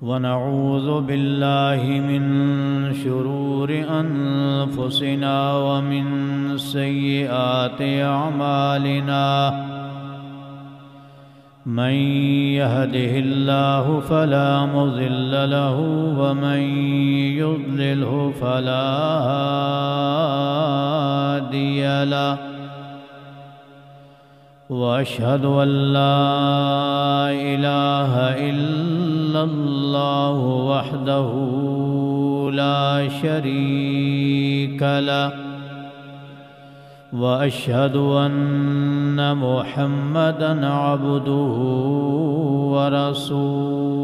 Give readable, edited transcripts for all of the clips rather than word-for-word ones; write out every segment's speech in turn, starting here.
ونعوذ بالله من شرور أنفسنا ومن سيئات أعمالنا من يهده الله فلا مضل له ومن يضلله فلا هادي له وأشهد أن لا إله إلا الله وحده لا شريك له وأشهد أن محمدًا عبده ورسوله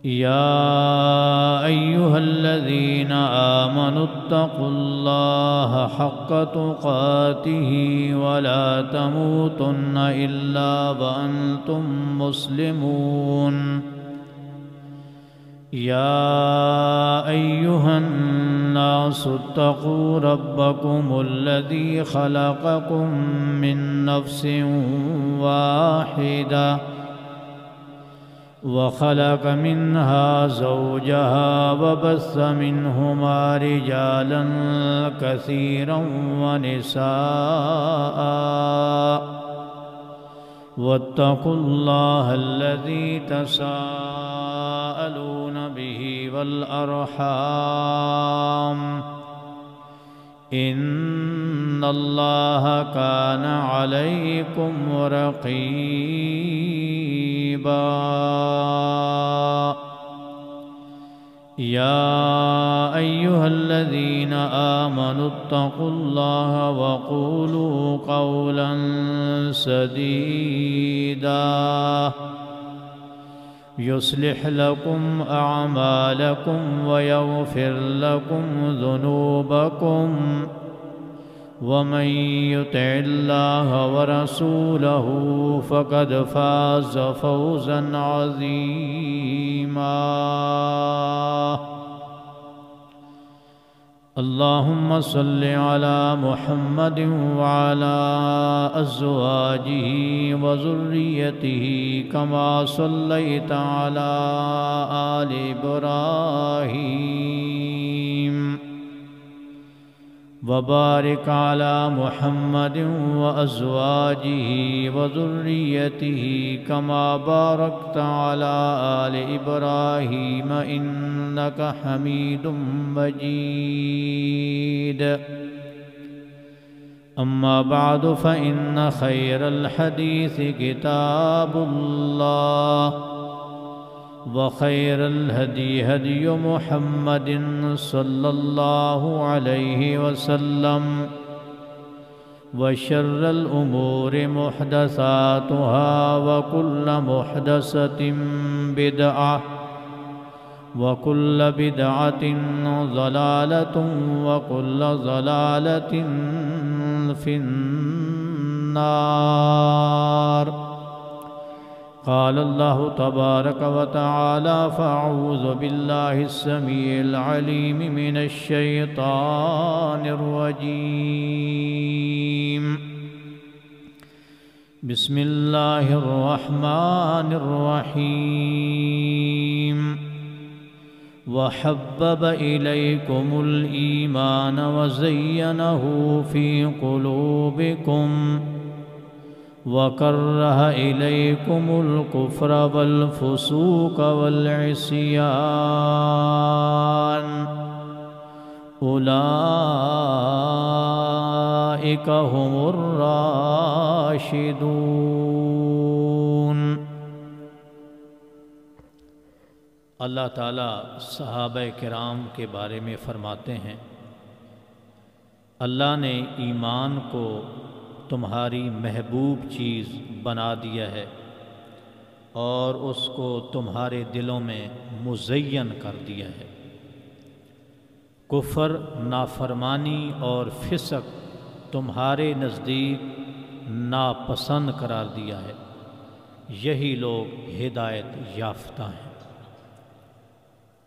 يا أيها الذين آمنوا اتقوا الله حق تقاته ولا تموتن إلا وأنتم مسلمون يا أيها الناس اتقوا ربكم الذي خلقكم من نفس واحدة وخلق منها زوجها وبث منهما رجالا كثيرا ونساء واتقوا الله الذي تساءلون به والأرحام إن الله كان عليكم رقيبا يا أيها الذين آمنوا اتقوا الله وقولوا قولا سديدا يصلح لكم أعمالكم ويغفر لكم ذنوبكم ومن يطع الله ورسوله فقد فاز فوزا عظيما اللهم صل على محمد وعلى أزواجه وذريته كما صليت على آل إبراهيم وبارك على محمد وأزواجه وذريته كما باركت على آل إبراهيم إنك حميد مجيد أما بعد فإن خير الحديث كتاب الله وخير الهدي هدي محمد صلى الله عليه وسلم وشر الأمور محدثاتها وكل محدثة بدعة وكل بدعة ضلالة وكل ضلالة في النار قال الله تبارك وتعالى فأعوذ بالله السميع العليم من الشيطان الرجيم بسم الله الرحمن الرحيم وحبب إليكم الإيمان وزينه في قلوبكم وكره إليكم الكفر والفسوق والعصيان أولئك هم الراشدون اللہ تعالیٰ صحابہ کرام کے بارے میں فرماتے ہیں اللہ نے ایمان کو تمہاری محبوب چیز بنا دیا ہے اور اس کو تمہارے دلوں میں مزین کر دیا ہے کفر نافرمانی اور فسق تمہارے نزدیک ناپسند قرار دیا ہے یہی لوگ ہدایت یافتہ ہیں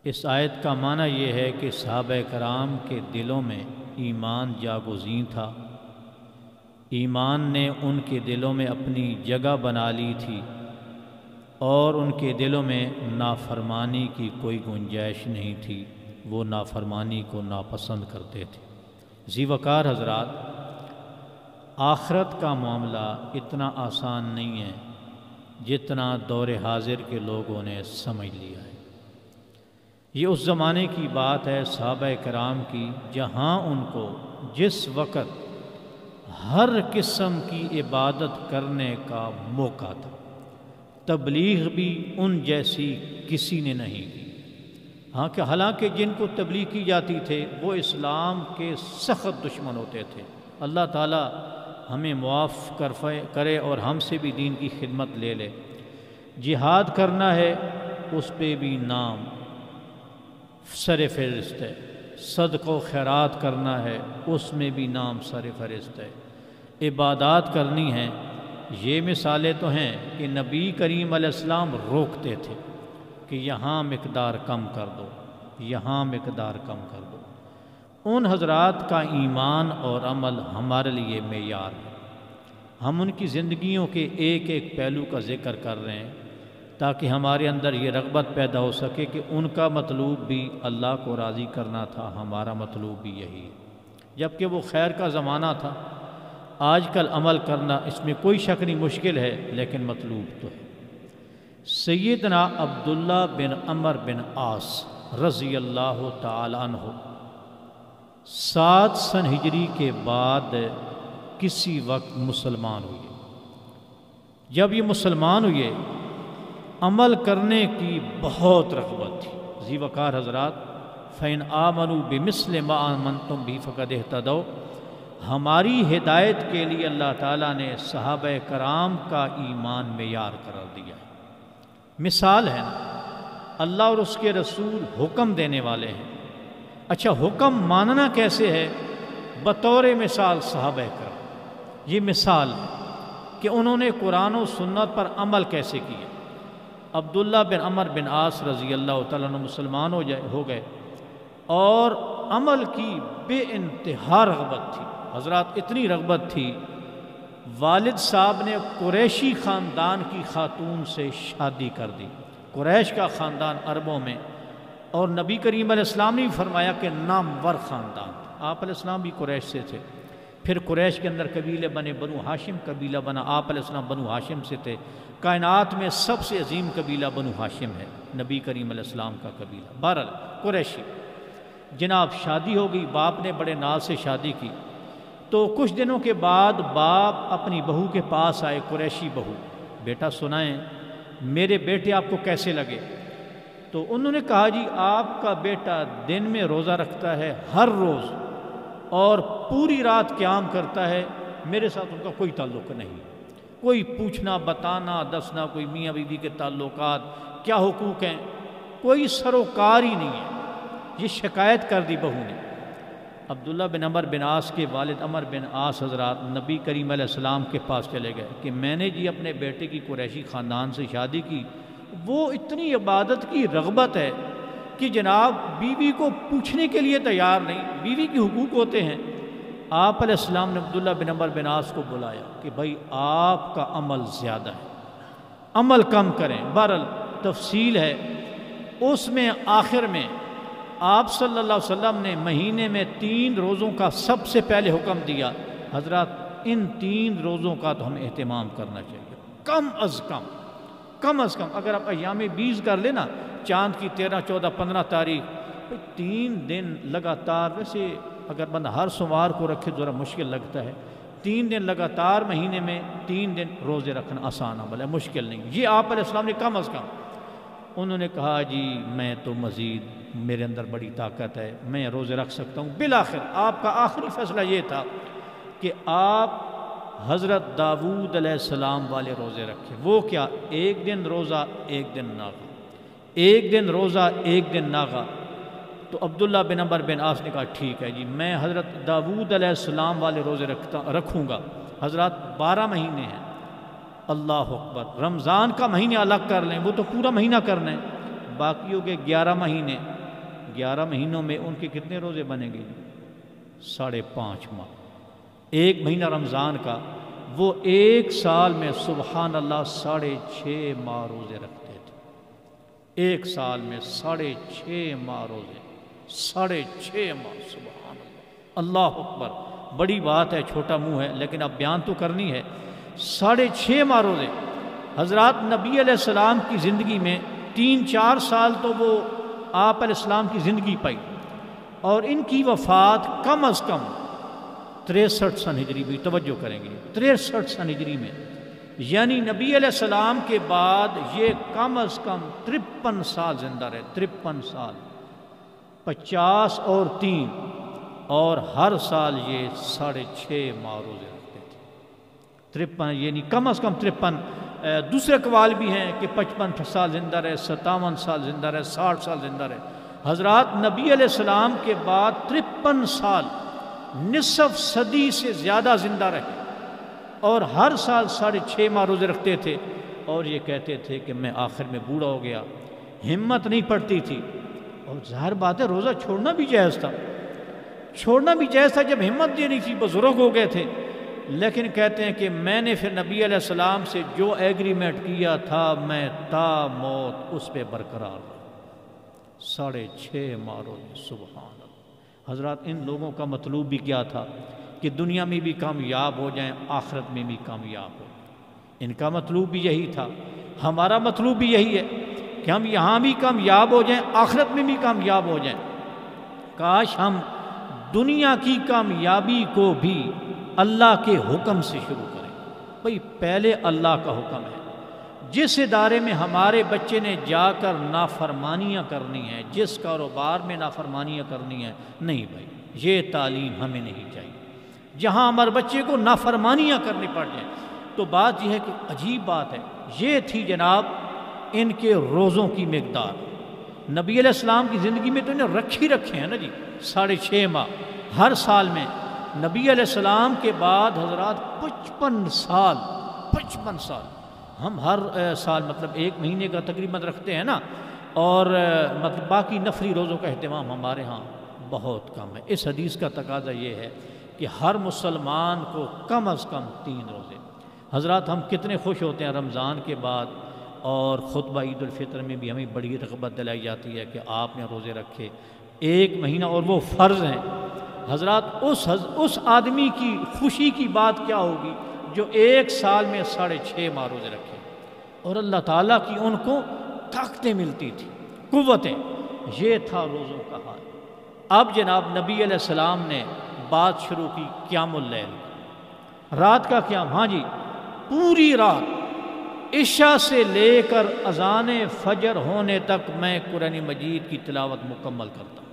اس آیت کا معنی یہ ہے کہ صحابہ کرام کے دلوں میں ایمان جاگزین تھا ایمان نے ان کے دلوں میں اپنی جگہ بنا لی تھی اور ان کے دلوں میں نافرمانی کی کوئی گنجائش نہیں تھی، وہ نافرمانی کو ناپسند کرتے تھے۔ ذی وقار حضرات، آخرت کا معاملہ اتنا آسان نہیں ہے جتنا دور حاضر کے لوگوں نے سمجھ لیا ہے۔ یہ اس زمانے کی بات ہے صحابہ کرام کی، جہاں ان کو جس وقت ہر قسم کی عبادت کرنے کا موقع تھا، تبلیغ بھی ان جیسی کسی نے نہیں کی۔ ہاں کہ حالانکہ جن کو تبلیغ کی جاتی تھے وہ اسلام کے سخت دشمن ہوتے تھے۔ اللہ تعالیٰ ہمیں معاف کرے اور ہم سے بھی دین کی خدمت لے لے۔ جہاد کرنا ہے اس پہ بھی نام سر فہرست ہے، صدقہ و خیرات کرنا ہے اس میں بھی نام سر فہرست ہے، عبادات کرنی ہیں۔ یہ مثالیں تو ہیں کہ نبی کریم علیہ السلام روکتے تھے کہ یہاں مقدار کم کر دو، یہاں مقدار کم کر دو۔ ان حضرات کا ایمان اور عمل ہمارے لیے معیار ہے۔ ہم ان کی زندگیوں کے ایک ایک پہلو کا ذکر کر رہے ہیں تاکہ ہمارے اندر یہ رغبت پیدا ہو سکے کہ ان کا مطلوب بھی اللہ کو راضی کرنا تھا، ہمارا مطلوب بھی یہی ہے۔ جبکہ وہ خیر کا زمانہ تھا، آج کل عمل کرنا اس میں کوئی شک نہیں مشکل ہے، لیکن مطلوب تو ہے۔ سیدنا عبداللہ بن عمر بن عاص رضی اللہ تعالیٰ عنہ 7 سن ہجری کے بعد کسی وقت مسلمان ہوئے۔ جب یہ مسلمان ہوئے، عمل کرنے کی بہت رغبت تھی۔ ذی وقار حضرات، فَإِنْ آمَنُوا بِمِثْلِ مَا آمَنْتُمْ بِهِ فَقَدِ اهْتَدَوْا، ہماری ہدایت کے لیے اللہ تعالیٰ نے صحابہ کرام کا ایمان معیار قرار دیا ہے۔ مثال ہے نا، اللہ اور اس کے رسول حکم دینے والے ہیں۔ اچھا، حکم ماننا کیسے ہے؟ بطور مثال صحابہ کرام، یہ مثال ہے کہ انہوں نے قرآن و سنت پر عمل کیسے کیا۔ عبداللہ بن عمر بن عاص رضی اللہ تعالیٰ عنہ مسلمان ہو گئے اور عمل کی بے انتہا رغبت تھی۔ حضرات، اتنی رغبت تھی، والد صاحب نے قریشی خاندان کی خاتون سے شادی کر دی۔ قریش کا خاندان عربوں میں، اور نبی کریم علیہ السلام نے بھی فرمایا کہ نامور خاندان، آپ علیہ السلام بھی قریش سے تھے۔ پھر قریش کے اندر قبیلے بنے، بنو ہاشم قبیلہ بنا، آپ علیہ السلام بنو ہاشم سے تھے۔ کائنات میں سب سے عظیم قبیلہ بنو ہاشم ہے، نبی کریم علیہ السلام کا قبیلہ۔ بہرحال قریشی، جناب شادی ہو گئی، باپ نے بڑے ناز سے شادی کی۔ تو کچھ دنوں کے بعد باپ اپنی بہو کے پاس آئے، قریشی بہو، بیٹا سنائیں میرے بیٹے آپ کو کیسے لگے؟ تو انہوں نے کہا جی آپ کا بیٹا دن میں روزہ رکھتا ہے ہر روز اور پوری رات قیام کرتا ہے، میرے ساتھ ان کا کوئی تعلق نہیں، کوئی پوچھنا بتانا دسنا، کوئی میاں بیوی کے تعلقات کیا حقوق ہیں، کوئی سروکار ہی نہیں ہے۔ یہ شکایت کر دی بہو نے۔ عبداللہ بن عمر بن عاص کے والد عمر بن عاص حضرات نبی کریم علیہ السلام کے پاس چلے گئے کہ میں نے جی اپنے بیٹے کی قریشی خاندان سے شادی کی، وہ اتنی عبادت کی رغبت ہے کہ جناب بیوی کو پوچھنے کے لیے تیار نہیں، بیوی کے حقوق ہوتے ہیں۔ آپ علیہ السلام نے عبداللہ بن عمر بن عاص کو بلایا کہ بھائی آپ کا عمل زیادہ ہے، عمل کم کریں۔ بہرحال تفصیل ہے اس میں، آخر میں آپ صلی اللہ علیہ وسلم نے مہینے میں 3 روزوں کا سب سے پہلے حکم دیا۔ حضرات ان 3 روزوں کا تو ہم اہتمام کرنا چاہیے، کم از کم اگر آپ ایام 20 کر لینا، چاند کی 13، 14، 15 تاریخ، 3 دن لگاتار، ویسے اگر بندہ ہر سوموار کو رکھے ذرا مشکل لگتا ہے، 3 دن لگاتار مہینے میں 3 دن روزے رکھنا آسان عمل ہے، مشکل نہیں۔ یہ آپ علیہ السلام نے کم از کم، انہوں نے کہا جی میں تو مزید، میرے اندر بڑی طاقت ہے، میں روزے رکھ سکتا ہوں۔ بالآخر آپ کا آخری فیصلہ یہ تھا کہ آپ حضرت داؤد علیہ السلام والے روزے رکھیں۔ وہ کیا؟ 1 دن روزہ 1 دن ناغا، 1 دن روزہ 1 دن ناغا۔ تو عبداللہ بن عمر بن عاص نے کہا ٹھیک ہے جی میں حضرت داؤد علیہ السلام والے روزے رکھوں گا۔ حضرات 12 مہینے ہیں، اللہ اکبر، رمضان کا مہینے الگ کر لیں، وہ تو پورا مہینہ کرنا ہے، باقیوں کے 11 مہینے، 11 مہینوں میں ان کے کتنے روزے بنیں گے؟ 5.5 ماہ، 1 مہینہ رمضان کا، وہ ایک سال میں سبحان اللہ 6.5 ماہ روزے رکھتے تھے۔ ایک سال میں 6.5 ماہ روزے، 6.5 ماہ، سبحان اللہ، اللہ اکبر۔ بڑی بات ہے، چھوٹا منہ ہے، لیکن اب بیان تو کرنی ہے۔ 6.5 ماہ روزے۔ حضرات نبی علیہ السلام کی زندگی میں 3-4 سال تو وہ آپ علیہ السلام کی زندگی پائی، اور ان کی وفات کم از کم 63 سن ہجری بھی، توجہ کریں گے، 63 سن ہجری میں، یعنی نبی علیہ السلام کے بعد یہ کم از کم 53 سال زندہ رہے، 53 سال، 50 اور 3، اور ہر سال یہ 6.5 ماہ روزے رکھتے تھے۔ 53 یعنی کم از کم 53۔ دوسرے اقوال بھی ہیں کہ 55 سال زندہ رہے، 57 سال زندہ رہے، 60 سال زندہ رہے۔ حضرات نبی علیہ السلام کے بعد 53 سال، نصف صدی سے زیادہ زندہ رہے، اور ہر سال 6.5 ماہ روزے رکھتے تھے، اور یہ کہتے تھے کہ میں آخر میں بوڑھا ہو گیا، ہمت نہیں پڑتی تھی۔ اور ظاہر بات ہے روزہ چھوڑنا بھی جائز تھا، چھوڑنا بھی جائز تھا جب ہمت دینی تھی، بزرگ ہو گئے تھے، لیکن کہتے ہیں کہ میں نے پھر نبی علیہ السلام سے جو ایگریمنٹ کیا تھا میں تا موت اس پہ برقرار رہا۔ 6.5 ماہ روزے، سبحان اللہ۔ حضرات ان لوگوں کا مطلوب بھی کیا تھا کہ دنیا میں بھی کامیاب ہو جائیں، آخرت میں بھی کامیاب ہو جائیں۔ ان کا مطلوب بھی یہی تھا، ہمارا مطلوب بھی یہی ہے کہ ہم یہاں بھی کامیاب ہو جائیں، آخرت میں بھی کامیاب ہو جائیں۔ کاش ہم دنیا کی کامیابی کو بھی اللہ کے حکم سے شروع کریں۔ بھئی پہلے اللہ کا حکم ہے۔ جس ادارے میں ہمارے بچے نے جا کر نافرمانیاں کرنی ہیں، جس کاروبار میں نافرمانیاں کرنی ہیں، نہیں بھائی یہ تعلیم ہمیں نہیں چاہیے۔ جہاں ہمارے بچے کو نافرمانیاں کرنی پڑ جائیں، تو بات یہ ہے کہ عجیب بات ہے، یہ تھی جناب ان کے روزوں کی مقدار۔ نبی علیہ السلام کی زندگی میں تو انہیں رکھ ہی رکھے ہیں نا جی، 6.5 ماہ ہر سال میں۔ نبی علیہ السلام کے بعد حضرات 55 سال، 55 سال ہم ہر سال مطلب 1 مہینے کا تقریباً رکھتے ہیں نا، اور مطلب باقی نفلی روزوں کا اہتمام ہمارے ہاں بہت کم ہے۔ اس حدیث کا تقاضا یہ ہے کہ ہر مسلمان کو کم از کم 3 روزے۔ حضرات ہم کتنے خوش ہوتے ہیں رمضان کے بعد، اور خطبہ عید الفطر میں بھی ہمیں بڑی رغبت دلائی جاتی ہے کہ آپ نے روزے رکھے 1 مہینہ، اور وہ فرض ہیں۔ حضرات اس آدمی کی خوشی کی بات کیا ہوگی جو 1 سال میں 6.5 ماہ روزے رکھے، اور اللہ تعالیٰ کی ان کو طاقتیں ملتی تھی، قوتیں۔ یہ تھا روزوں کا حال۔ اب جناب نبی علیہ السلام نے بات شروع کی قیام اللیل، رات کا قیام۔ ہاں جی، پوری رات عشاء سے لے کر اذان فجر ہونے تک میں قرآن مجید کی تلاوت مکمل کرتا ہوں،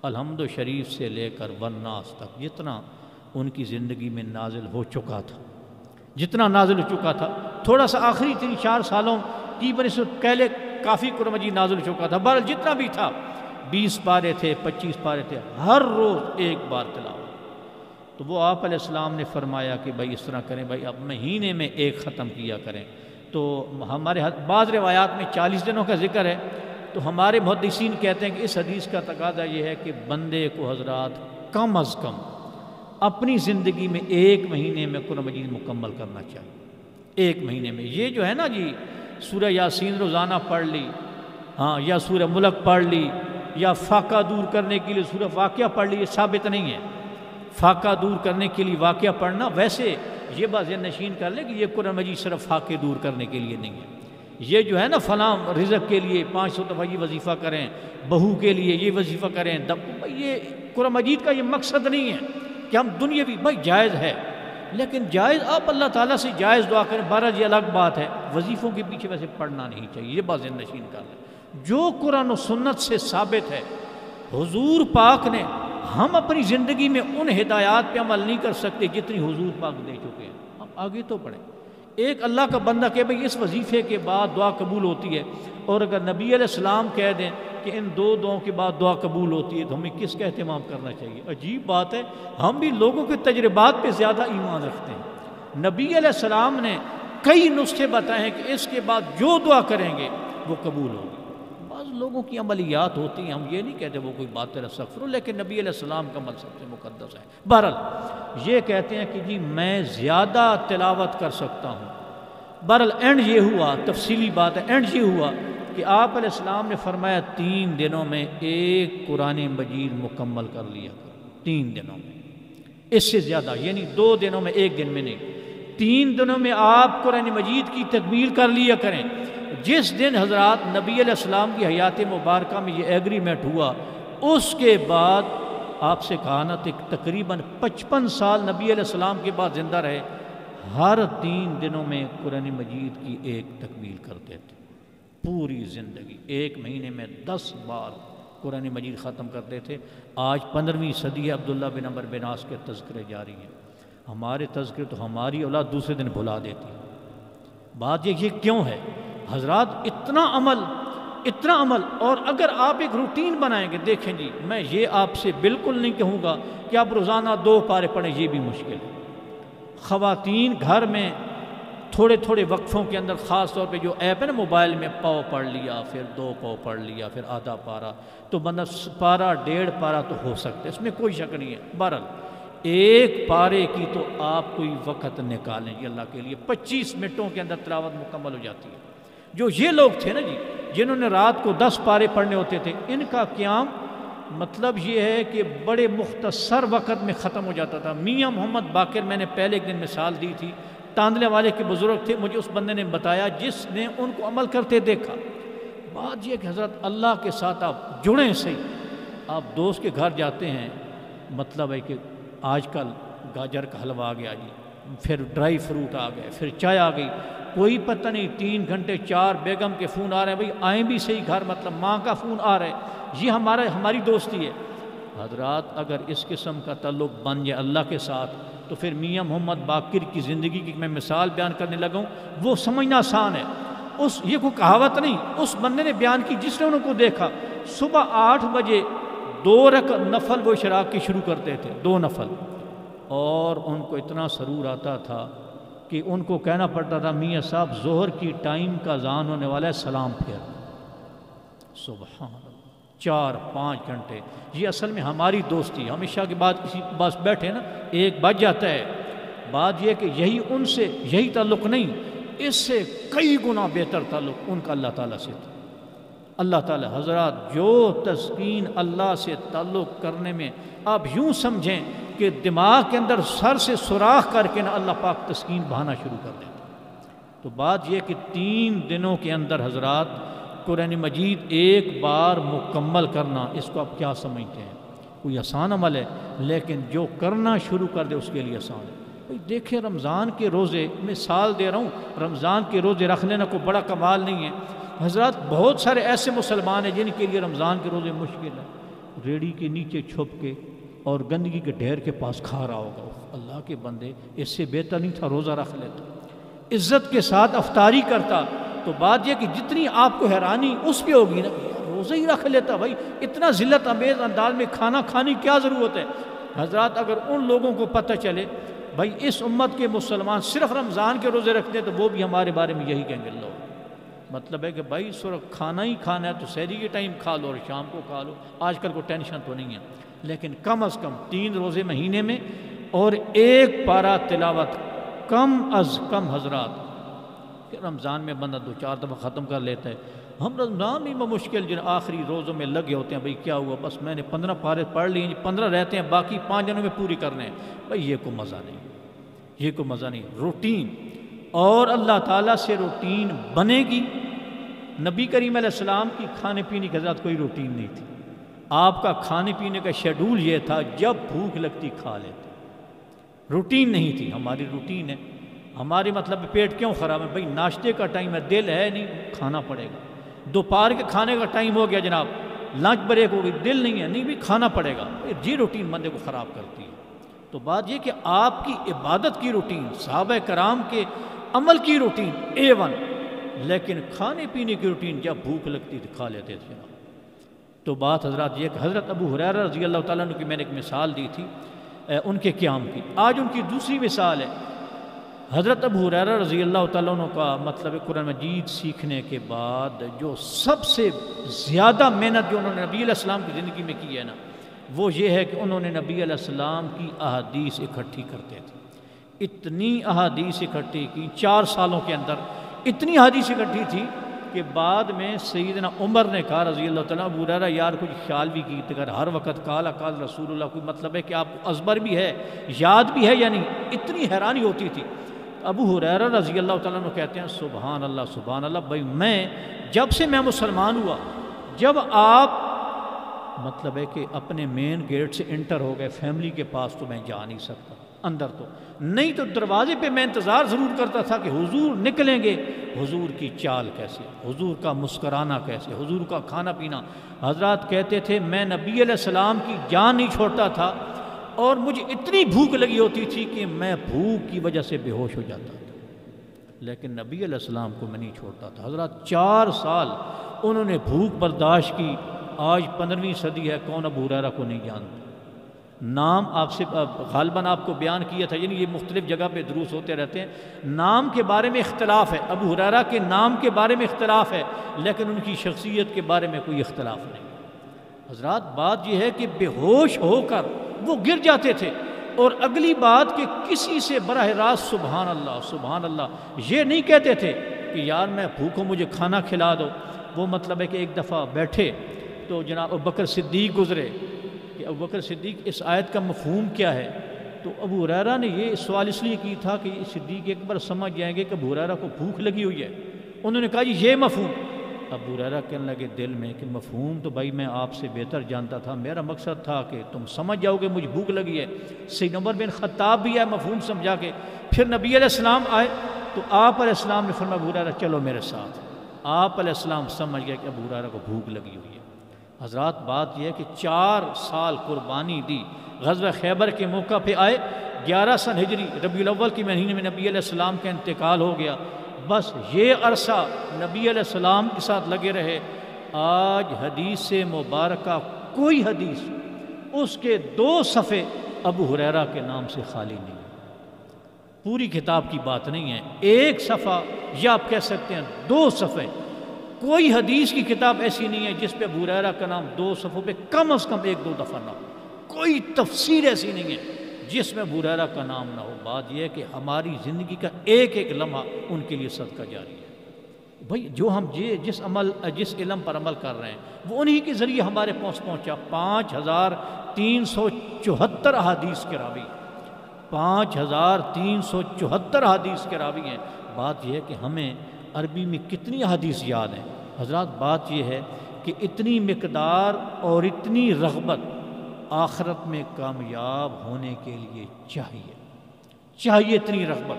الحمد شریف سے لے کر والناس تک، جتنا ان کی زندگی میں نازل ہو چکا تھا، جتنا نازل ہو چکا تھا۔ تھوڑا سا آخری 3-4 سالوں کی بنسبت پہلے کافی قرآن مجید نازل ہو چکا تھا، بہرحال جتنا بھی تھا، 20 پارے تھے، 25 پارے تھے، ہر روز 1 بار تلاوت۔ تو وہ آپ علیہ السلام نے فرمایا کہ بھائی اس طرح کریں، بھائی اب مہینے میں 1 ختم کیا کریں۔ تو ہمارے بعض روایات میں 40 دنوں کا ذکر ہے، تو ہمارے محدثین کہتے ہیں کہ اس حدیث کا تقاضا یہ ہے کہ بندے کو حضرات کم از کم اپنی زندگی میں 1 مہینے میں قرآن مجید مکمل کرنا چاہیے۔ 1 مہینے میں یہ جو ہے نا جی، سورہ یاسین روزانہ پڑھ لی، ہاں، یا سورہ ملک پڑھ لی، یا فاقہ دور کرنے کے لیے سورہ واقعہ پڑھ لی، یہ ثابت نہیں ہے۔ فاقہ دور کرنے کے لیے واقعہ پڑھنا، ویسے یہ بات ذہن نشین کر لے کہ یہ قرآن مجید صرف فاقے دور کرنے کے لیے نہیں ہے۔ یہ جو ہے نا فلاں رزق کے لیے 500 دفعہ یہ وظیفہ کریں، بہو کے لیے یہ وظیفہ کریں، یہ قرآن مجید کا یہ مقصد نہیں ہے کہ ہم دنیاوی، بھائی جائز ہے، لیکن جائز آپ اللہ تعالیٰ سے جائز دعا کریں، بہرحال یہ الگ بات ہے، وظیفوں کے پیچھے ویسے پڑھنا نہیں چاہیے، یہ بات ذہن نشین کر لیں۔ جو قرآن و سنت سے ثابت ہے، حضور پاک نے، ہم اپنی زندگی میں ان ہدایات پہ عمل نہیں کر سکتے جتنی حضور پاک دے چکے ہیں، ہم آگے تو پڑھیں۔ ایک اللہ کا بندہ کہ بھئی اس وظیفے کے بعد دعا قبول ہوتی ہے، اور اگر نبی علیہ السلام کہہ دیں کہ ان 2 دعاؤں کے بعد دعا قبول ہوتی ہے، تو ہمیں کس کا اہتمام کرنا چاہیے؟ عجیب بات ہے، ہم بھی لوگوں کے تجربات پہ زیادہ ایمان رکھتے ہیں۔ نبی علیہ السلام نے کئی نسخے بتائے ہیں کہ اس کے بعد جو دعا کریں گے وہ قبول ہوگی۔ بعض لوگوں کی عملیات ہوتی ہیں، ہم یہ نہیں کہتے وہ کوئی باطل استغفر، لیکن نبی علیہ السلام کا عمل سب سے مقدس ہے۔ بہرحال یہ کہتے ہیں کہ جی میں زیادہ تلاوت کر سکتا ہوں۔ بہرحال اینڈ یہ ہوا، تفصیلی بات ہے، اینڈ یہ ہوا کہ آپ علیہ السلام نے فرمایا 3 دنوں میں ایک قرآن مجید مکمل کر لیا کرو، 3 دنوں میں، اس سے زیادہ یعنی 2 دنوں میں، 1 دن میں نہیں، 3 دنوں میں آپ قرآن مجید کی تکمیل کر لیا کریں۔ جس دن حضرات نبی علیہ السلام کی حیات مبارکہ میں یہ ایگریمنٹ ہوا، اس کے بعد آپ سے کہا نا تقریباً 55 سال نبی علیہ السلام کے بعد زندہ رہے، ہر 3 دنوں میں قرآن مجید کی ایک تکمیل کرتے تھے، پوری زندگی 1 مہینے میں 10 بار قرآن مجید ختم کرتے تھے۔ آج 15ویں صدی ہے، عبداللہ بن عمر بن عاص کے تذکرے جاری ہیں، ہمارے تذکرے تو ہماری اولاد دوسرے دن بھلا دیتی ہے۔ بات یہ کیوں ہے حضرات؟ اتنا عمل، اور اگر آپ ایک روٹین بنائیں گے، دیکھیں جی میں یہ آپ سے بالکل نہیں کہوں گا کہ آپ روزانہ 2 پارے پڑھیں، یہ بھی مشکل ہے۔ خواتین گھر میں تھوڑے تھوڑے وقفوں کے اندر، خاص طور پہ جو ایپ ہے نا موبائل میں، پاؤ پڑھ لیا، پھر 2 پاؤ پڑھ لیا، پھر آدھا پارا، تو بندہ پارا 1.5 پارا تو ہو سکتا ہے، اس میں کوئی شک نہیں ہے۔ بہرحال 1 پارے کی تو آپ کوئی وقت نکالیں گے اللہ کے لیے، 25 منٹوں کے اندر تلاوت مکمل ہو جاتی ہے۔ جو یہ لوگ تھے نا جی جنہوں نے رات کو 10 پارے پڑھنے ہوتے تھے، ان کا قیام مطلب یہ ہے کہ بڑے مختصر وقت میں ختم ہو جاتا تھا۔ میاں محمد باقر، میں نے پہلے ایک دن مثال دی تھی، تاندلے والے کے بزرگ تھے، مجھے اس بندے نے بتایا جس نے ان کو عمل کرتے دیکھا۔ بات یہ کہ حضرت اللہ کے ساتھ آپ جڑیں صحیح، آپ دوست کے گھر جاتے ہیں، مطلب ہے کہ آج کل گاجر کا حلوہ آ گیا جی، پھر ڈرائی فروٹ آ گئے، پھر چائے آ گئی، کوئی پتہ نہیں 3 گھنٹے 4 بیگم کے فون آ رہے ہیں، بھئی آئیں بھی صحیح گھر، مطلب ماں کا فون آ رہا ہے، یہ ہماری دوستی ہے۔ حضرات اگر اس قسم کا تعلق بن جائے اللہ کے ساتھ، تو پھر میاں محمد باقر کی زندگی کی میں مثال بیان کرنے لگا ہوں، وہ سمجھنا آسان ہے۔ یہ کوئی کہاوت نہیں، اس بندے نے بیان کی جس نے ان کو دیکھا، صبح 8 بجے 2 رکعت نفل وہ اشراق کی شروع کرتے تھے، 2 نفل، اور ان کو اتنا سرور آتا تھا کہ ان کو کہنا پڑتا تھا میاں صاحب ظہر کی ٹائم کا اذان ہونے والا ہے، سلام پھیر۔ سبحان اللہ، 4-5 گھنٹے، یہ اصل میں ہماری دوستی، ہمیشہ کے بعد کسی پاس بیٹھے نا 1 بج جاتا ہے، بات یہ کہ یہی ان سے یہی تعلق نہیں، اس سے کئی گنا بہتر تعلق ان کا اللہ تعالیٰ سے تھا۔ اللہ تعالیٰ حضرات جو تسکین اللہ سے تعلق کرنے میں، آپ یوں سمجھیں کہ دماغ کے اندر سر سے سوراخ کر کے نا اللہ پاک تسکین بہانا شروع کر دیتا۔ تو بات یہ کہ 3 دنوں کے اندر حضرات قرآن مجید ایک بار مکمل کرنا، اس کو آپ کیا سمجھتے ہیں؟ کوئی آسان عمل ہے، لیکن جو کرنا شروع کر دے اس کے لیے آسان ہے۔ دیکھیں رمضان کے روزے، مثال دے رہا ہوں، رمضان کے روزے رکھ لینا کوئی بڑا کمال نہیں ہے حضرات۔ بہت سارے ایسے مسلمان ہیں جن کے لیے رمضان کے روزے مشکل ہیں، ریڑھی کے نیچے چھپ کے اور گندگی کے ڈھیر کے پاس کھا رہا ہوگا، اللہ کے بندے اس سے بہتر نہیں تھا روزہ رکھ لیتا، عزت کے ساتھ افطاری کرتا۔ تو بات یہ کہ جتنی آپ کو حیرانی اس پہ ہوگی نا، روزہ ہی رکھ لیتا بھائی، اتنا ذلت امیز انداز میں کھانا کھانی کیا ضرورت ہے؟ حضرات اگر ان لوگوں کو پتہ چلے بھائی اس امت کے مسلمان صرف رمضان کے روزے رکھتے ہیں، تو وہ بھی ہمارے بارے میں یہی کہیں گے، لو مطلب ہے کہ بھائی صرف کھانا ہی کھانا ہے تو سحری کے ٹائم کھا لو اور شام کو کھا لو، آج کل کو ٹینشن تو نہیں ہے، لیکن کم از کم 3 روزے مہینے میں اور 1 پارہ تلاوت کم از کم حضرات، کہ رمضان میں بندہ 2-4 دفعہ ختم کر لیتا ہے، ہم رمضان بھی مشکل جن آخری روزوں میں لگے ہوتے ہیں، بھئی کیا ہوا بس میں نے 15 پارے پڑھ لیے، 15 رہتے ہیں، باقی 5 دنوں میں پوری کرنے ہیں، بھئی یہ کوئی مزہ نہیں، یہ کوئی مزہ نہیں۔ روٹین، اور اللہ تعالیٰ سے روٹین بنے گی۔ نبی کریم علیہ السلام کی کھانے پینے کے ساتھ کوئی روٹین نہیں تھی، آپ کا کھانے پینے کا شیڈول یہ تھا جب بھوک لگتی کھا لیتے، روٹین نہیں تھی۔ ہماری روٹین ہے، ہماری مطلب پیٹ کیوں خراب ہے؟ بھئی ناشتے کا ٹائم ہے، دل ہے نہیں، کھانا پڑے گا۔ دوپہر کے کھانے کا ٹائم ہو گیا جناب، لنچ بریک ہو گئی، دل نہیں ہے، نہیں بھی کھانا پڑے گا، یہ روٹین بندے کو خراب کرتی ہے۔ تو بات یہ کہ آپ کی عبادت کی روٹین، صحابہ کرام کے عمل کی روٹین A1، لیکن کھانے پینے کی روٹین جب بھوک لگتی تھی کھا لیتے تھے۔ تو بات حضرات یہ کہ حضرت ابو ہریرہ رضی اللہ تعالیٰ عنہ کی میں نے ایک مثال دی تھی ان کے قیام کی، آج ان کی دوسری مثال ہے۔ حضرت ابو ہریرہ رضی اللہ تعالیٰ عنہ کا مطلب قرآن مجید سیکھنے کے بعد جو سب سے زیادہ محنت جو انہوں نے نبی علیہ السلام کی زندگی میں کی ہے نا، وہ یہ ہے کہ انہوں نے نبی علیہ السلام کی احادیث اکٹھی کرتے تھے۔ اتنی احادیث اکٹھی کی 4 سالوں کے اندر، اتنی احادیث اکٹھی تھی کہ بعد میں سیدنا عمر نے کہا رضی اللہ تعالیٰ ابو ہریرہ یار کچھ خیال بھی کی اگر ہر وقت قال رسول اللہ، کوئی مطلب ہے کہ آپ کو ازبر بھی ہے، یاد بھی ہے یا نہیں؟ اتنی حیرانی ہوتی تھی۔ ابو ہریرہ رضی اللہ تعالیٰ عنہ کہتے ہیں سبحان اللہ بھائی، میں جب سے میں مسلمان ہوا، جب آپ مطلب ہے کہ اپنے مین گیٹ سے انٹر ہو گئے فیملی کے پاس تو میں جا نہیں سکتا اندر، تو نہیں تو دروازے پہ میں انتظار ضرور کرتا تھا کہ حضور نکلیں گے، حضور کی چال کیسے، حضور کا مسکرانا کیسے، حضور کا کھانا پینا۔ حضرات کہتے تھے میں نبی علیہ السلام کی جان نہیں چھوڑتا تھا، اور مجھے اتنی بھوک لگی ہوتی تھی کہ میں بھوک کی وجہ سے بے ہوش ہو جاتا تھا، لیکن نبی علیہ السلام کو میں نہیں چھوڑتا تھا۔ حضرات 4 سال انہوں نے بھوک برداشت کی۔ آج 15ویں صدی ہے، کون ابو ہریرہ کو نہیں جانتا؟ نام آپ سے غالباً آپ کو بیان کیا تھا، یعنی یہ مختلف جگہ پہ دروس ہوتے رہتے ہیں، نام کے بارے میں اختلاف ہے، ابو ہریرہ کے نام کے بارے میں اختلاف ہے، لیکن ان کی شخصیت کے بارے میں کوئی اختلاف نہیں۔ حضرات بات یہ ہے کہ بے ہوش ہو کر وہ گر جاتے تھے، اور اگلی بات کہ کسی سے براہ راست سبحان اللہ یہ نہیں کہتے تھے کہ یار میں بھوکوں مجھے کھانا کھلا دو۔ وہ مطلب ہے کہ ایک دفعہ بیٹھے تو جناب ابوبکر صدیق گزرے کہ ابوبکر صدیق اس آیت کا مفہوم کیا ہے؟ تو ابو ہریرہ نے یہ سوال اس لیے کی تھا کہ صدیق ایک بار سمجھ جائیں گے کہ ابو ہریرہ کو بھوک لگی ہوئی ہے۔ انہوں نے کہا جی یہ مفہوم۔ ابو ہریرہ کہنے لگے دل میں کہ مفہوم تو بھائی میں آپ سے بہتر جانتا تھا، میرا مقصد تھا کہ تم سمجھ جاؤ گے مجھے بھوک لگی ہے۔ سیدنا عمر بن خطاب بھی آئے مفہوم سمجھا کے، پھر نبی علیہ السلام آئے تو آپ علیہ السلام نے فرمایا ابو ہریرہ چلو میرے ساتھ۔ آپ علیہ السلام سمجھ گئے کہ ابو ہریرہ کو بھوک لگی ہوئی ہے۔ حضرات بات یہ ہے کہ 4 سال قربانی دی۔ غزوہ خیبر کے موقع پہ آئے، 11 سن ہجری ربیع الاول کے مہینے میں نبی علیہ السلام کا انتقال ہو گیا۔ بس یہ عرصہ نبی علیہ السلام کے ساتھ لگے رہے۔ آج حدیث مبارکہ کوئی حدیث اس کے 2 صفحے ابو ہریرہ کے نام سے خالی نہیں، پوری کتاب کی بات نہیں ہے، 1 صفحہ یا آپ کہہ سکتے ہیں 2 صفحے۔ کوئی حدیث کی کتاب ایسی نہیں ہے جس پہ ابو ہریرہ کا نام 2 صفحوں پہ کم از کم 1-2 دفعہ نہ ہو۔ کوئی تفسیر ایسی نہیں ہے جس میں ابو ہریرہ کا نام نہ ہو۔ بات یہ ہے کہ ہماری زندگی کا ایک ایک لمحہ ان کے لیے صدقہ جاری ہے۔ بھائی جو ہم جس علم پر عمل کر رہے ہیں وہ انہی کے ذریعے ہمارے پاس پہنچا۔ 5374 احادیث کے راوی، 5374 احادیث کے راوی ہیں۔ بات یہ ہے کہ ہمیں عربی میں کتنی احادیث یاد ہیں؟ حضرات بات یہ ہے کہ اتنی مقدار اور اتنی رغبت آخرت میں کامیاب ہونے کے لیے چاہیے اتنی رغبت۔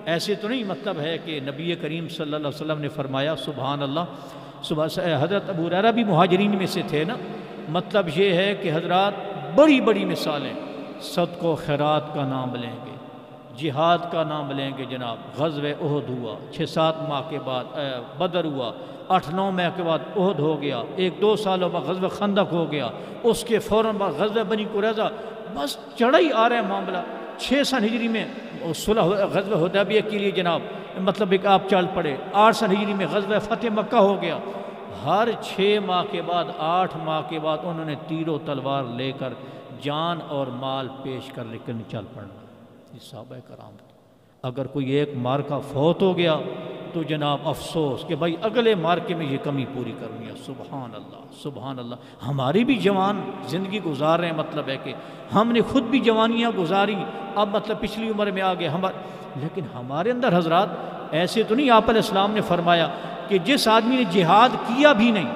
ایسے تو نہیں مطلب ہے کہ نبی کریم صلی اللہ علیہ وسلم نے فرمایا سبحان اللہ۔ حضرت ابو ہریرہ بھی مہاجرین میں سے تھے نا، مطلب یہ ہے کہ حضرات بڑی بڑی مثالیں، صدقہ و خیرات کا نام لیں گے، جہاد کا نام لیں گے جناب، غزوہ احد ہوا، 6-7 ماہ کے بعد بدر ہوا، 8-9 ماہ کے بعد احد ہو گیا، 1-2 سالوں بعد غزوہ خندق ہو گیا، اس کے فوراً بعد غزوہ بنی قریظہ، بس چڑھا ہی آ رہا ہے معاملہ۔ 6 سن ہجری میں صلح غزوہ حدیبیہ کے لیے جناب مطلب ایک آپ چل پڑے، 8 سن ہجری میں غزوہ فتح مکہ ہو گیا۔ ہر 6 ماہ کے بعد 8 ماہ کے بعد انہوں نے تیر و تلوار لے کر جان اور مال پیش کر کے چل پڑنا۔ یہ صحابہ کرام، اگر کوئی ایک مارکہ فوت ہو گیا تو جناب افسوس کہ بھائی اگلے مارکے میں یہ کمی پوری کرنی ہے۔ سبحان اللہ۔ ہماری بھی جوان زندگی گزار رہے ہیں، مطلب ہے کہ ہم نے خود بھی جوانیاں گزاری، اب مطلب پچھلی عمر میں آگے لیکن ہمارے اندر حضرات ایسے تو نہیں۔ آپ علیہ السلام نے فرمایا کہ جس آدمی نے جہاد کیا بھی نہیں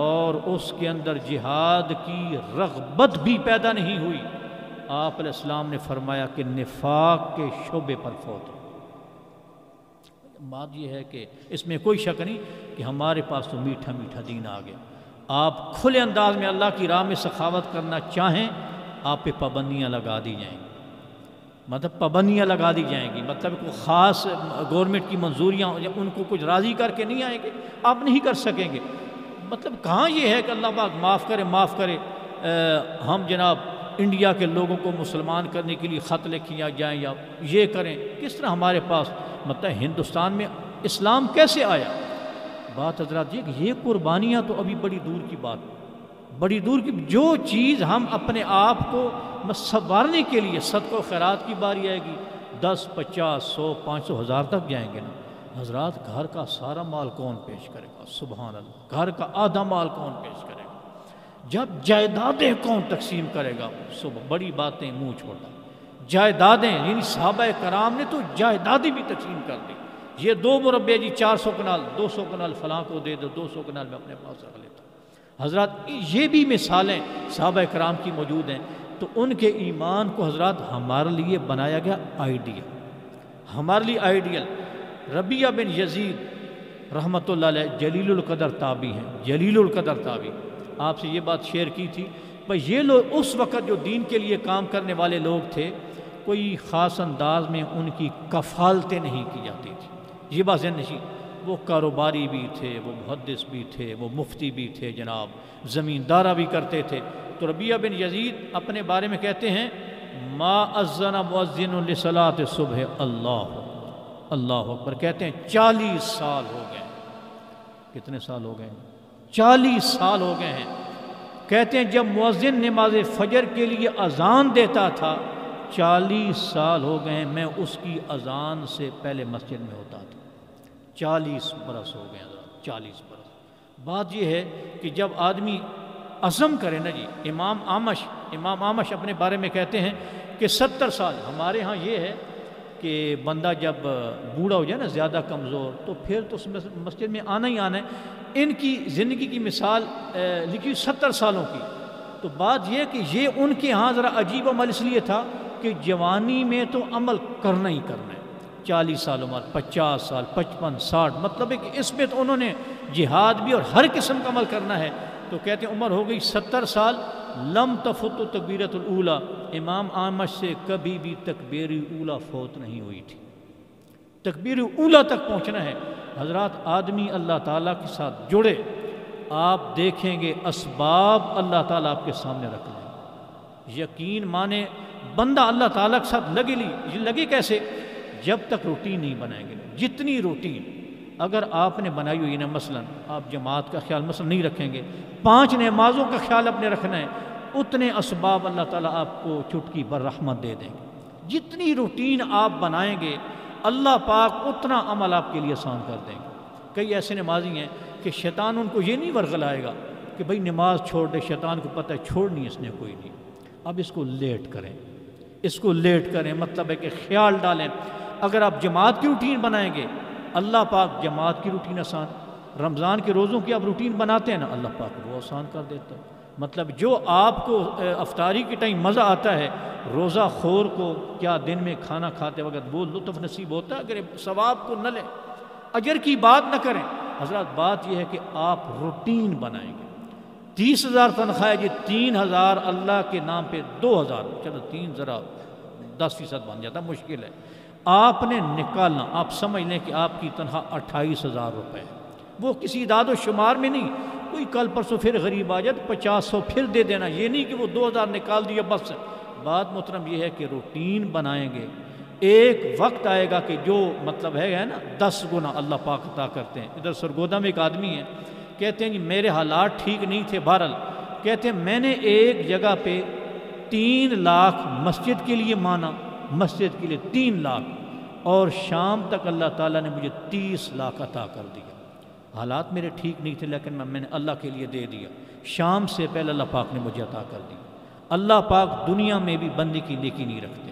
اور اس کے اندر جہاد کی رغبت بھی پیدا نہیں ہوئی، آپ علیہ السلام نے فرمایا کہ نفاق کے شعبے پر فوت ہو۔ بات یہ ہے کہ اس میں کوئی شک نہیں کہ ہمارے پاس تو میٹھا میٹھا دین آ گیا۔ آپ کھلے انداز میں اللہ کی راہ میں سخاوت کرنا چاہیں، آپ پہ پابندیاں لگا دی جائیں گی، مطلب پابندیاں لگا دی جائیں گی، مطلب کوئی خاص گورنمنٹ کی منظوریاں ان کو کچھ راضی کر کے نہیں آئیں گے، آپ نہیں کر سکیں گے۔ مطلب کہاں یہ ہے کہ اللہ پاک معاف کرے ہم جناب انڈیا کے لوگوں کو مسلمان کرنے کے لیے خط لکھیا جائیں یا یہ کریں، کس طرح ہمارے پاس مطلب ہندوستان میں اسلام کیسے آیا؟ بات حضرات یہ کہ یہ قربانیاں تو ابھی بڑی دور کی بات، بڑی دور کی، جو چیز ہم اپنے آپ کو سنوارنے کے لیے صدقہ و خیرات کی باری آئے گی، 10، 50، 100، 500، 1000 تک جائیں گے نا حضرات، گھر کا سارا مال کون پیش کرے گا؟ سبحان اللہ، گھر کا آدھا مال کون پیش کرے گا؟ جب جائیدادیں کون تقسیم کرے گا؟ صبح بڑی باتیں منہ چھوڑا، جائیدادیں، یعنی صحابہ کرام نے تو جائیدادیں بھی تقسیم کر دی، یہ 2 مربع جی 400 کنال، 200 کنال فلاں کو دے دو، 200 کنال میں اپنے پاس رکھ لیتا ہوں۔ حضرات یہ بھی مثالیں صحابہ کرام کی موجود ہیں، تو ان کے ایمان کو حضرات ہمارے لیے بنایا گیا آئیڈیل، ہمارے لیے آئیڈیل۔ ربیہ بن یزید رحمۃ اللہ علیہ جلیل القدر تابعی ہیں، جلیل القدر تابعی، آپ سے یہ بات شیئر کی تھی، بھئی یہ لوگ اس وقت جو دین کے لیے کام کرنے والے لوگ تھے، کوئی خاص انداز میں ان کی کفالتیں نہیں کی جاتی تھی، یہ بات ذہن نشین، وہ کاروباری بھی تھے، وہ محدث بھی تھے، وہ مفتی بھی تھے جناب، زمیندارہ بھی کرتے تھے۔ تو ربیہ بن یزید اپنے بارے میں کہتے ہیں ما اذن مؤذن لصلاۃ الصبح اللہ اللہ اکبر، کہتے ہیں 40 سال ہو گئے، کتنے سال ہو گئے؟ 40 سال ہو گئے ہیں، کہتے ہیں جب مؤذن نماز فجر کے لیے اذان دیتا تھا 40 سال ہو گئے ہیں، میں اس کی اذان سے پہلے مسجد میں ہوتا تھا، 40 برس ہو گئے، 40 برس۔ بات یہ ہے کہ جب آدمی عزم کرے نا جی، امام آمش اپنے بارے میں کہتے ہیں کہ 70 سال، ہمارے ہاں یہ ہے کہ بندہ جب بوڑھا ہو جائے نا زیادہ کمزور، تو پھر تو مسجد میں آنا ہی آنا ہے۔ ان کی زندگی کی مثال لکھی 70 سالوں کی، تو بات یہ کہ یہ ان کے ہاں ذرا عجیب عمل اس لیے تھا کہ جوانی میں تو عمل کرنا ہی کرنا ہے، 40 سال عمر، 50 سال، 55، 60، مطلب ہے کہ اس میں تو انہوں نے جہاد بھی اور ہر قسم کا عمل کرنا ہے۔ تو کہتے ہیں عمر ہو گئی 70 سال، لم تفت تکبیرۃ الاولیٰ، امام آمش سے کبھی بھی تکبیر اولیٰ فوت نہیں ہوئی تھی، تکبیر اولیٰ تک پہنچنا ہے۔ حضرات آدمی اللہ تعالیٰ کے ساتھ جڑے، آپ دیکھیں گے اسباب اللہ تعالیٰ آپ کے سامنے رکھ لیں، یقین مانے بندہ اللہ تعالیٰ کے ساتھ لگے کیسے؟ جب تک روٹین نہیں بنائیں گے، جتنی روٹین اگر آپ نے بنائی ہوئی نا، مثلا آپ جماعت کا خیال مثلا نہیں رکھیں گے، 5 نمازوں کا خیال اپنے رکھنا ہے، اتنے اسباب اللہ تعالیٰ آپ کو چٹکی بر رحمت دے دیں گے۔ جتنی روٹین آپ بنائیں گے اللہ پاک اتنا عمل آپ کے لیے آسان کر دیں گے۔ کئی ایسے نمازی ہیں کہ شیطان ان کو یہ نہیں ورغلائے گا کہ بھئی نماز چھوڑ دے، شیطان کو پتہ ہے چھوڑنی اس نے کوئی نہیں، اب اس کو لیٹ کریں، اس کو لیٹ کریں، مطلب ہے کہ خیال ڈالیں۔ اگر آپ جماعت کی روٹین بنائیں گے اللہ پاک جماعت کی روٹین آسان، رمضان کے روزوں کی آپ روٹین بناتے ہیں نا اللہ پاک وہ آسان کر دیتا ہے۔ مطلب جو آپ کو افطاری کے ٹائم مزہ آتا ہے، روزہ خور کو کیا دن میں کھانا کھاتے وقت وہ لطف نصیب ہوتا ہے، اگر ثواب کو نہ لیں، اجر کی بات نہ کریں۔ حضرات بات یہ ہے کہ آپ روٹین بنائیں گے، 30,000 تنخواہ جی 3,000 اللہ کے نام پہ 2,000، چلو 3 ذرا 10% بن جاتا، مشکل ہے، آپ نے نکالنا، آپ سمجھ لیں کہ آپ کی تنخواہ 28,000 روپے ہے، وہ کسی اعداد و شمار میں نہیں، کوئی کل پرسوں پھر غریب آ جائے 50-100 پھر دے دینا، یہ نہیں کہ وہ 2,000 نکال دیا بس۔ بات محترم یہ ہے کہ روٹین بنائیں گے، ایک وقت آئے گا کہ جو مطلب ہے نا 10 گنا اللہ پاک عطا کرتے ہیں۔ ادھر سرگودا میں ایک آدمی ہے، کہتے ہیں کہ میرے حالات ٹھیک نہیں تھے، بہرحال کہتے ہیں میں نے ایک جگہ پہ 3 لاکھ مسجد کے لیے مانا، مسجد کے لیے 3 لاکھ، اور شام تک اللہ تعالیٰ نے مجھے 30 لاکھ عطا کر دیا۔ حالات میرے ٹھیک نہیں تھے لیکن میں نے اللہ کے لیے دے دیا، شام سے پہلے اللہ پاک نے مجھے عطا کر دی۔ اللہ پاک دنیا میں بھی بندے کی نیکی نہیں رکھتے،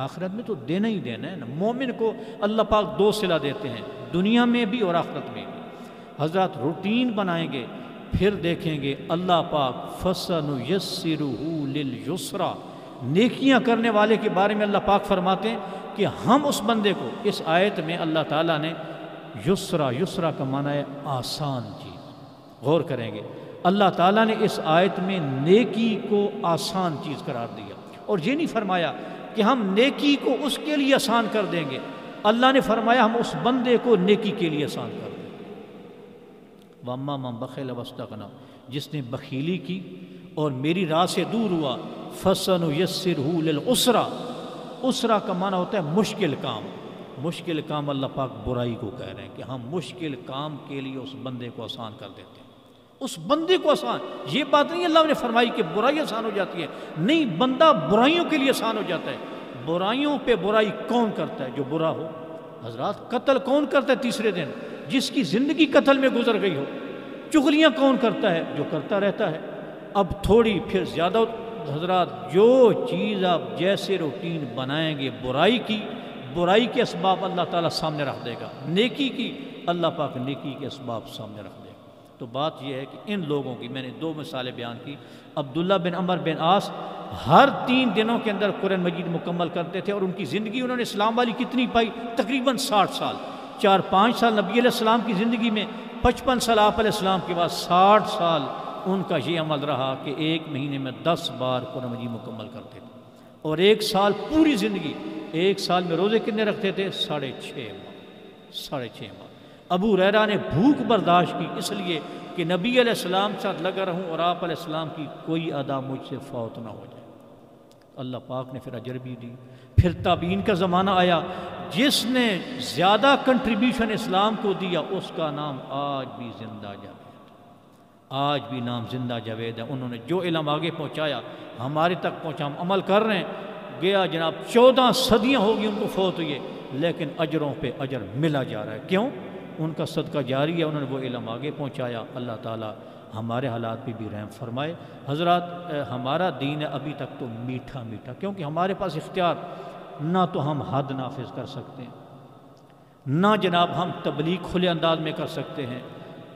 آخرت میں تو دینا ہی دینا ہے نا۔ مومن کو اللہ پاک 2 صلہ دیتے ہیں، دنیا میں بھی اور آخرت میں بھی۔ حضرات روٹین بنائیں گے، پھر دیکھیں گے اللہ پاک فَسَنُيَسِّرُهُ لِلْيُسْرَى، نیکیاں کرنے والے کے بارے میں اللہ پاک فرماتے ہیں کہ ہم اس بندے کو، اس آیت میں اللہ تعالیٰ نے یسرا کا معنی ہے آسان چیز، غور کریں گے، اللہ تعالیٰ نے اس آیت میں نیکی کو آسان چیز قرار دیا، اور یہ نہیں فرمایا کہ ہم نیکی کو اس کے لیے آسان کر دیں گے، اللہ نے فرمایا ہم اس بندے کو نیکی کے لیے آسان کر دیں۔ وَأَمَّا مَن بَخِلَ وَاسْتَغْنَىٰ، جس نے بخیلی کی اور میری راہ سے دور ہوا، فَسَنُيَسِّرُهُ لِلْعُسْرَى، اسرا کا معنی ہوتا ہے مشکل کام۔ مشکل کام اللہ پاک برائی کو کہہ رہے ہیں کہ ہم مشکل کام کے لیے اس بندے کو آسان کر دیتے ہیں، اس بندے کو آسان۔ یہ بات نہیں اللہ نے فرمائی کہ برائی آسان ہو جاتی ہے، نہیں، بندہ برائیوں کے لیے آسان ہو جاتا ہے۔ برائیوں پہ برائی کون کرتا ہے؟ جو برا ہو۔ حضرات قتل کون کرتا ہے تیسرے دن؟ جس کی زندگی قتل میں گزر گئی ہو۔ چغلیاں کون کرتا ہے؟ جو کرتا رہتا ہے۔ اب تھوڑی پھر زیادہ حضرات، جو چیز آپ جیسے روٹین بنائیں گے برائی کی، برائی کے اسباب اللہ تعالیٰ سامنے رکھ دے گا، نیکی کی اللہ پاک نیکی کے اسباب سامنے رکھ دے گا۔ تو بات یہ ہے کہ ان لوگوں کی میں نے 2 مثالیں بیان کی۔ عبداللہ بن عمر بن عاص ہر 3 دنوں کے اندر قرآن مجید مکمل کرتے تھے، اور ان کی زندگی انہوں نے اسلام والی کتنی پائی؟ تقریباً 60 سال۔ 4-5 سال نبی علیہ السلام کی زندگی میں، 55 سال آپ علیہ السلام کے بعد 60 سال ان کا یہ عمل رہا کہ 1 مہینے میں 10 بار قرآن مجید مکمل کرتے تھے، اور 1 سال پوری زندگی، 1 سال میں روزے کتنے رکھتے تھے؟ 6.5 ماہ، 6.5 ماہ۔ ابو ہریرہ نے بھوک برداشت کی اس لیے کہ نبی علیہ السلام کے ساتھ لگا رہوں اور آپ علیہ السلام کی کوئی ادا مجھ سے فوت نہ ہو جائے۔ اللہ پاک نے پھر اجر بھی دی۔ پھر تابعین کا زمانہ آیا، جس نے زیادہ کنٹریبیوشن اسلام کو دیا اس کا نام آج بھی زندہ جاوید، آج بھی نام زندہ جاوید ہے۔ انہوں نے جو علم آگے پہنچایا ہمارے تک پہنچا، ہم عمل کر رہے ہیں۔ گیا جناب 14 صدیاں ہوگی ان کو فوت ہوئے، لیکن اجروں پہ اجر ملا جا رہا ہے۔ کیوں؟ ان کا صدقہ جاری ہے، انہوں نے وہ علم آگے پہنچایا۔ اللہ تعالیٰ ہمارے حالات پہ بھی رحم فرمائے۔ حضرات، ہمارا دین ہے ابھی تک تو میٹھا میٹھا، کیونکہ ہمارے پاس اختیار نہ تو ہم حد نافذ کر سکتے ہیں، نہ جناب ہم تبلیغ کھلے انداز میں کر سکتے ہیں،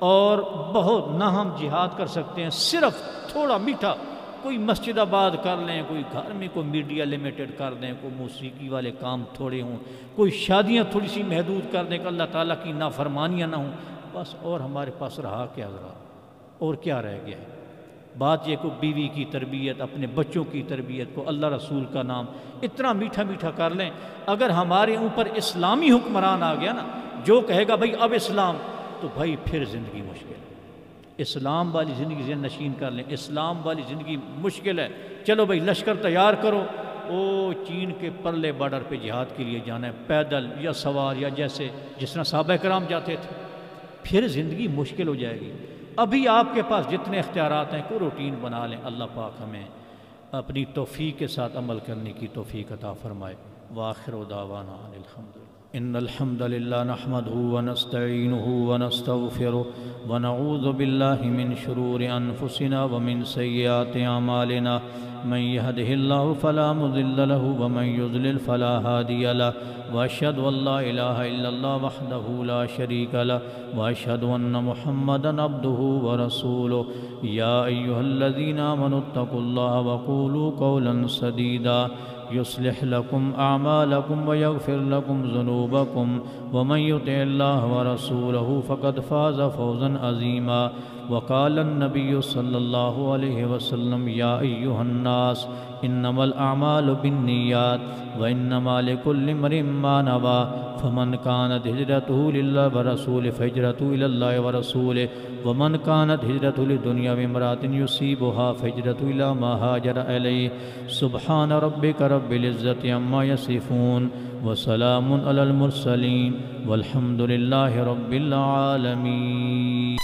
اور بہت نہ ہم جہاد کر سکتے ہیں۔ صرف تھوڑا میٹھا کوئی مسجد آباد کر لیں، کوئی گھر میں کوئی میڈیا لیمیٹڈ کر دیں، کوئی موسیقی والے کام تھوڑے ہوں، کوئی شادیاں تھوڑی سی محدود کر دیں کہ اللہ تعالیٰ کی نافرمانیاں نہ ہوں، بس۔ اور ہمارے پاس رہا کیا حضرات؟ اور کیا رہ گیا ہے؟ بات یہ کہ بیوی کی تربیت، اپنے بچوں کی تربیت کو اللہ رسول کا نام اتنا میٹھا میٹھا کر لیں۔ اگر ہمارے اوپر اسلامی حکمران آ گیا نا، جو کہے گا بھائی اب اسلام، تو بھائی پھر زندگی مشکل ہے۔ اسلام والی زندگی ذہن نشین کر لیں، اسلام والی زندگی مشکل ہے۔ چلو بھائی لشکر تیار کرو، او چین کے پرلے بارڈر پہ جہاد کے لیے جانا ہے، پیدل یا سوار یا جس طرح صحابہ کرام جاتے تھے، پھر زندگی مشکل ہو جائے گی۔ ابھی آپ کے پاس جتنے اختیارات ہیں کوئی روٹین بنا لیں۔ اللہ پاک ہمیں اپنی توفیق کے ساتھ عمل کرنے کی توفیق عطا فرمائے۔ وآخر دعوانا ان الحمد للہ۔ ان الحمد للہ نحمده ونستعینه ونستغفره ونعوذ باللہ من شرور انفسنا ومن سیئات اعمالنا، من يهده الله فلا مضل له ومن يضلل فلا هادي له، واشهد ان لا اله الا الله وحده لا شريك له، واشهد ان محمدا عبده ورسوله۔ يا ايها الذين امنوا اتقوا الله وقولوا قولا سديدا يصلح لكم اعمالكم ويغفر لكم ذنوبكم، ومن يطع الله ورسوله فقد فاز فوزا عظيما۔ وقال النبي صلى الله عليه وسلم: يا أيها الناس إنما الأعمال بالنيات وإنما لكل امرئ ما نوى، فمن كانت هجرته لله ورسوله فهجرته إلى الله ورسوله، ومن كانت هجرته لدنيا وامرأة يصيبها فهجرته إلى ما هاجر إليه۔ سبحان ربك رب العزة عما يصفون وسلام على المرسلين والحمد لله رب العالمين۔